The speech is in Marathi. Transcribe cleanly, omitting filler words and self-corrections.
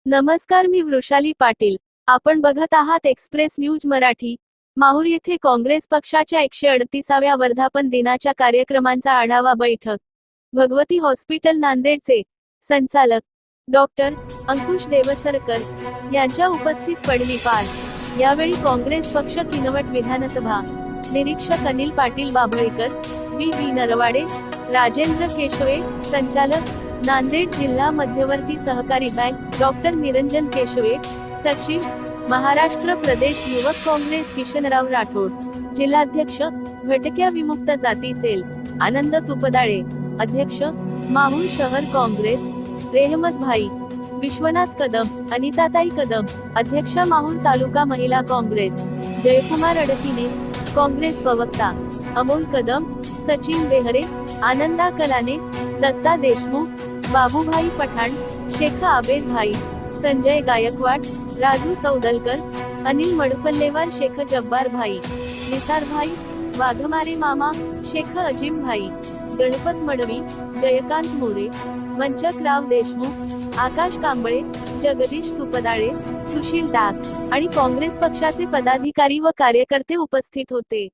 नमस्कार, मी वृषाली पाटील. आपण बघत आहात एक्सप्रेस न्यूज मराठी. माहूर येथे काँग्रेस पक्षाच्या 138व्या वर्धापन दिनाच्या कार्यक्रमांचा आढावा बैठक. भगवती हॉस्पिटल नांदेडचे संचालक डॉक्टर अंकुश देवसरकर यांच्या उपस्थित पडली पार. यावेळी काँग्रेस पक्ष किनवट विधानसभा निरीक्षक अनिल पाटील बाभळीकर, व्ही नरवाडे, राजेंद्र केशवे, संचालक नांदेड जिल्हा मध्यवर्ती सहकारी बँक डॉक्टर निरंजन केशवे, सचिव महाराष्ट्र प्रदेश युवक काँग्रेस किशनराव राठोड, जिल्हाध्यक्ष भटक्या विमुक्त जाती सेल आनंद तुपदाळे, अध्यक्ष माहूर शहर काँग्रेस रेहमत भाई, विश्वनाथ कदम, अनिताताई कदम, अध्यक्षा माहूर तालुका महिला काँग्रेस जयकुमार अडकिने, काँग्रेस प्रवक्ता अमोल कदम, सचिन बेहरे, आनंदा कलाने, दत्ता देशमुख, बाबूभाई पठाण, शेख आबेद भाई, संजय गायकवाड, राजू सौदलकर, अनिल मडपल्लेवार, शेख जब्बार भाई, निसार भाई, वाघमारे मामा, शेख अजिम भाई, गणपत मडवी, जयकांत मोरे, वंचकराव देशमुख, आकाश कांबळे, जगदीश तुपदाळे, सुशील डाग आणि काँग्रेस पक्षाचे पदाधिकारी व कार्यकर्ते उपस्थित होते.